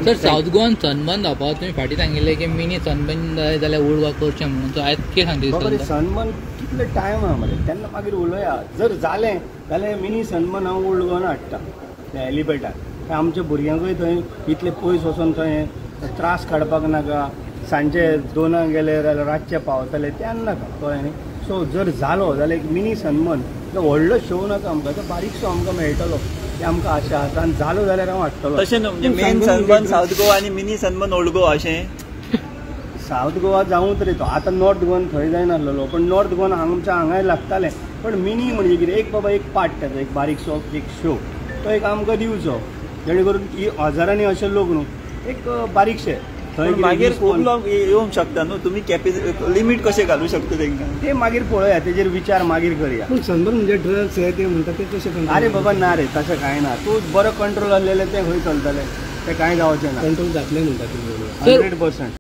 Sir south गोवान sunburn जावपाक तुमी फाटीं सांगिल्लें की मिनी सनबर्न जाय जाल्यार ओल्ड गोवा करचें म्हणून सो आयज कितें सांगता सनबर्न कितले टायम आहा मरे तेन्ना मागीर उलोवया जर जालें जाल्यार मिनी सनबर्न हांव ओल्ड गोवान हाडटा त्या हेलिपॅडार आमच्या भुरग्यांकूय थंय इतले पयस वचून थंय त्रास काडपाक नाका सांजे 2 गेले जाल्यार रातचे पावतले तेन्ना नाका कळ्ळें न्ही सो जर जालो जाल्यार एक मिनी सनबर्न तो व्हडलो शो नाका आमकां तो बारीकसो आमकां मेळटलो ते आमकां आशा आसा आनी जालो जाल्यार हांव हाडटलो तशें न्हू म्हणजे मेन सनबर्न साऊथ गोवा आनी मिनी सनबर्न ओल्ड गोवा अशें साऊथ गोवा जावं तरी तो आतां नॉर्थ गोवान थंय जायनासलो पण नॉर्थ गोवान आमच्या हांगाय लागतालें पण मिनी म्हणजे कितें एक बाबा एक पार्ट ताचो एक बारीकसो एक शो तो एक आमकां दिवचो जेणे करून हजारांनी अशे लोक न्हू एक बारीकशे थंय मागीर खूब लोक येवंक शकता न्हू तुमी लिमीट कशें घालूंक शकता तांकां ते मागीर पळोवया तेजेर विचार मागीर करया पूण सनबर्न म्हणजे ड्रग्स हे ते म्हणटा ते कशें अरे बाबा ना रे तशें कांय ना तूं बरो कंट्रोल आसलेलें तें खंय चलतलें तें कांय जावचें ना कंट्रोल जातलें म्हणटा तुमी 100%.